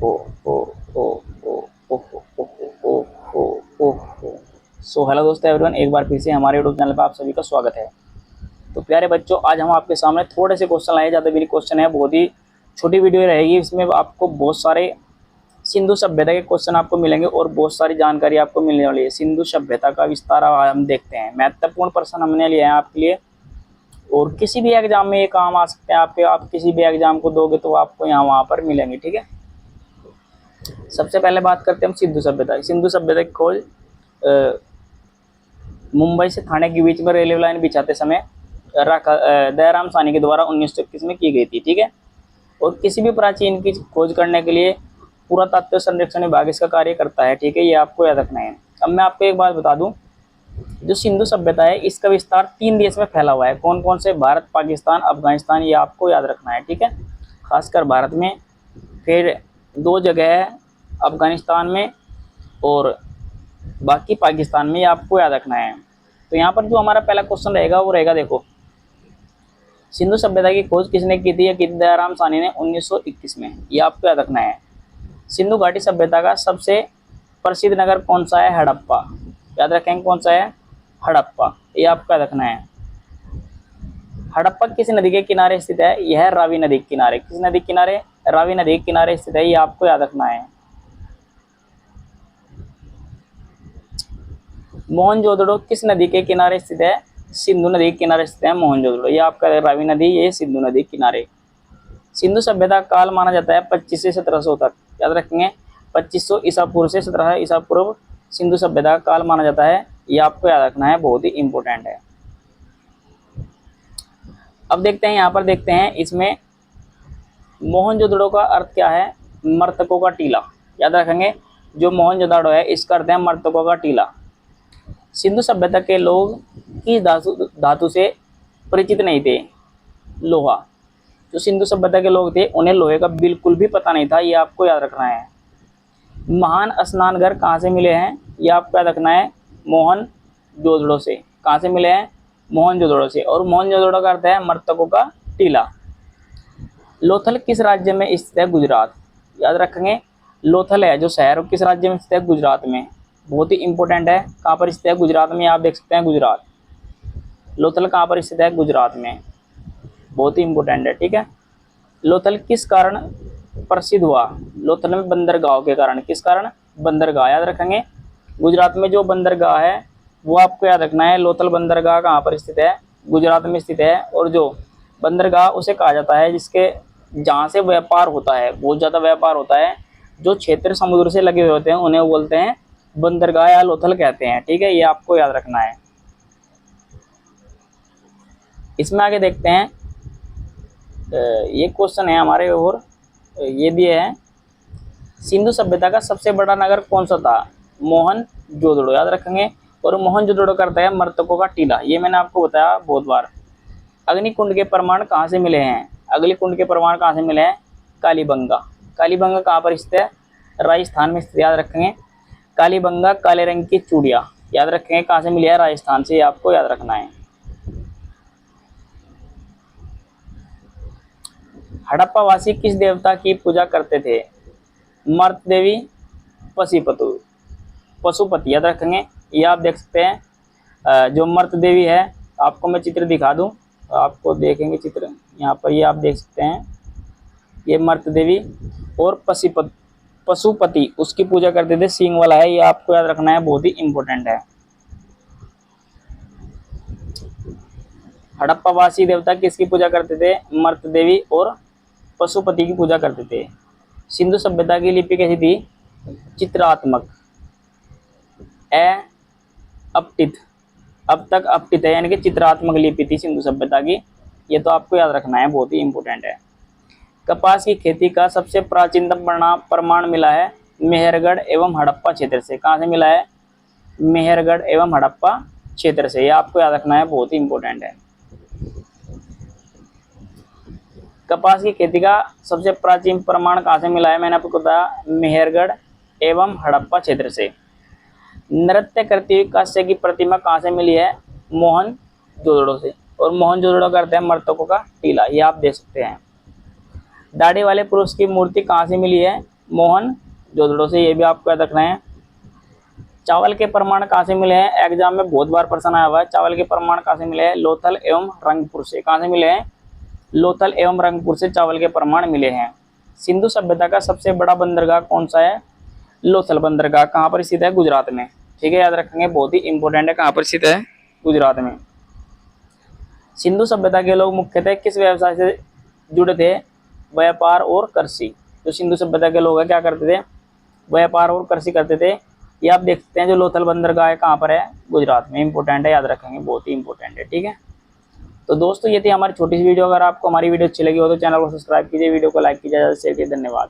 ओ ओ ओ ओ ओ ओ ओ ओ ओ ओ so hello दोस्तों everyone, एक बार फिर से हमारे यूट्यूब चैनल पर आप सभी का स्वागत है। तो प्यारे बच्चों, आज हम आपके सामने थोड़े से क्वेश्चन लाए। ज़्यादा भी क्वेश्चन है, बहुत ही छोटी वीडियो रहेगी। इसमें आपको बहुत सारे सिंधु सभ्यता के क्वेश्चन आपको मिलेंगे और बहुत सारी जानकारी आपको मिलने वाली है। सिंधु सभ्यता का विस्तार हम देखते हैं। महत्वपूर्ण प्रश्न हमने लिया है आपके लिए और किसी भी एग्जाम में ये काम आ सकते हैं आपके। आप किसी भी एग्जाम को दोगे तो आपको यहाँ वहाँ पर मिलेंगे। ठीक है, सबसे पहले बात करते हैं हम सिंधु सभ्यता। सिंधु सभ्यता की खोज मुंबई से थाने के बीच में रेलवे लाइन बिछाते समय दयाराम साहनी के द्वारा 1921 में की गई थी। ठीक है, और किसी भी प्राचीन की खोज करने के लिए पुरातत्व सर्वेक्षण विभाग इसका कार्य करता है। ठीक है, ये आपको याद रखना है। अब मैं आपको एक बात बता दूं, जो सिंधु सभ्यता है इसका विस्तार 3 देश में फैला हुआ है। कौन कौन से? भारत, पाकिस्तान, अफगानिस्तान। ये आपको याद रखना है। ठीक है, खासकर भारत में, फिर 2 जगह है अफगानिस्तान में और बाकी पाकिस्तान में। ये आपको याद रखना है। तो यहाँ पर जो हमारा पहला क्वेश्चन रहेगा वो रहेगा, देखो, सिंधु सभ्यता की खोज किसने की थी? दयाराम साहनी ने 1921 में। ये आपको याद रखना है। सिंधु घाटी सभ्यता का सबसे प्रसिद्ध नगर कौन सा है? हड़प्पा। याद रखेंगे कौन सा है? हड़प्पा। ये आपको याद रखना है। हड़प्पा किस नदी के किनारे स्थित है? यह रावी नदी के किनारे। किस नदी के किनारे? रावी नदी के किनारे स्थित है। ये आपको याद रखना है। मोहनजोदड़ो किस नदी के किनारे स्थित है? सिंधु नदी के किनारे स्थित है मोहनजोदड़ो। ये आपका रावी नदी, ये सिंधु नदी के किनारे। सिंधु सभ्यता काल माना जाता है 25 से 1700 तक। याद रखेंगे, 2500 ईसा पूर्व से 1700 ईसा पूर्व सिंधु सभ्यता का काल माना जाता है। ये आपको याद रखना है, बहुत ही इंपॉर्टेंट है। अब देखते हैं, यहाँ पर देखते हैं इसमें मोहनजोदड़ो का अर्थ क्या है? मृतकों का टीला। याद रखेंगे, जो मोहनजोदड़ो है इसका अर्थ है मृतकों का टीला। सिंधु सभ्यता के लोग किस धातु से परिचित नहीं थे? लोहा। जो सिंधु सभ्यता के लोग थे उन्हें लोहे का बिल्कुल भी पता नहीं था। ये आपको याद रखना है। महान स्नान घर कहाँ से मिले हैं? ये आपको याद रखना है, मोहनजोदड़ो से। कहाँ से मिले हैं? मोहनजोदड़ो से। और मोहनजोदड़ो का अर्थ है मृतकों का टीला। लोथल किस राज्य में स्थित है? गुजरात। याद रखेंगे, लोथल है जो शहर, किस राज्य में स्थित है? गुजरात में। बहुत ही इंपॉर्टेंट है। कहाँ पर स्थित है? गुजरात में। आप देख सकते हैं गुजरात। लोथल कहाँ पर स्थित है? गुजरात में। बहुत ही इंपॉर्टेंट है। ठीक है, लोथल किस कारण प्रसिद्ध हुआ? लोथल में बंदरगाह के कारण। किस कारण? बंदरगाह। याद रखेंगे, गुजरात में जो बंदरगाह है वो आपको याद रखना है। लोथल बंदरगाह कहाँ पर स्थित है? गुजरात में स्थित है। और जो बंदरगाह उसे कहा जाता है जिसके जहाँ से व्यापार होता है, बहुत ज़्यादा व्यापार होता है, जो क्षेत्र समुद्र से लगे हुए होते हैं उन्हें बोलते हैं बंदरगाह या लोथल कहते हैं। ठीक है, ये आपको याद रखना है। इसमें आगे देखते हैं, ये क्वेश्चन है हमारे, और ये दिए है, सिंधु सभ्यता का सबसे बड़ा नगर कौन सा था? मोहनजोदड़ो। याद रखेंगे, और मोहनजोदड़ो करता है मृतकों का टीला। ये मैंने आपको बताया बहुत बार। अग्निकुंड के प्रमाण कहाँ से मिले हैं? अग्निकुंड के प्रमाण कहाँ से मिले हैं? कालीबंगा। कालीबंगा कहाँ पर स्थित है? राजस्थान में स्थित। याद रखेंगे, कालीबंगा काले रंग की चूड़ियाँ। याद रखेंगे, कहाँ से मिली है? राजस्थान से। आपको याद रखना है। हड़प्पा वासी किस देवता की पूजा करते थे? मर्त देवी, पशुपति। पशुपति। याद रखेंगे, ये आप देख सकते हैं, जो मर्त देवी है, आपको मैं चित्र दिखा दूं, आपको देखेंगे चित्र यहाँ पर, ये आप देख सकते हैं, ये मर्त देवी। और पशुपति उसकी पूजा करते थे, सींग वाला है। ये आपको याद रखना है, बहुत ही इंपॉर्टेंट है। हड़प्पा वासी देवता किसकी पूजा करते थे? मर्त देवी और पशुपति की पूजा करते थे। सिंधु सभ्यता की लिपि कैसी थी? चित्रात्मक। अपटित। अब तक अपटित है, यानी कि चित्रात्मक लिपि थी सिंधु सभ्यता की। ये तो आपको याद रखना है, बहुत ही इंपॉर्टेंट है। कपास की खेती का सबसे प्राचीनतम प्रमाण मिला है मेहरगढ़ एवं हड़प्पा क्षेत्र से। कहाँ से मिला है? मेहरगढ़ एवं हड़प्पा क्षेत्र से। ये आपको याद रखना है, बहुत ही इंपॉर्टेंट है। कपास की खेती का सबसे प्राचीन प्रमाण कहाँ से मिला है? मैंने आपको बताया, मेहरगढ़ एवं हड़प्पा क्षेत्र से। नृत्य करती हुई कांस्य की प्रतिमा कहाँ से मिली है? मोहनजोदड़ो से। और मोहनजोदड़ो करते हैं मृतकों का टीला। ये आप देख सकते हैं। दाढ़ी वाले पुरुष की मूर्ति कहाँ से मिली है? मोहन जोदड़ो से, ये भी आपको याद रखना है। चावल के प्रमाण कहाँ से मिले हैं, एग्जाम में बहुत बार प्रश्न आया हुआ है। चावल के प्रमाण कहाँ से मिले हैं, लोथल एवं रंगपुर से। कहाँ से मिले हैं, लोथल एवं रंगपुर से चावल के प्रमाण मिले हैं। सिंधु सभ्यता का सबसे बड़ा बंदरगाह कौन सा है, लोथल बंदरगाह। कहाँ पर स्थित है, गुजरात में। ठीक है, याद रखेंगे, बहुत ही इंपॉर्टेंट है। कहाँ पर स्थित है, गुजरात में। सिंधु सभ्यता के लोग मुख्यतः किस व्यवसाय से जुड़े थे, व्यापार और कृषि। जो सिंधु सभ्यता के लोग हैं क्या करते थे, व्यापार और कृषि करते थे। ये आप देखते हैं जो लोथल बंदरगाह है कहाँ पर है, गुजरात में। इंपॉर्टेंट है, याद रखेंगे, बहुत ही इंपॉर्टेंट है। ठीक है, तो दोस्तों ये थी हमारी छोटी सी वीडियो। अगर आपको हमारी वीडियो अच्छी लगी हो तो चैनल को सब्सक्राइब कीजिए, वीडियो को लाइक कीजिए, ज़्यादा से शेयर कीजिए। धन्यवाद।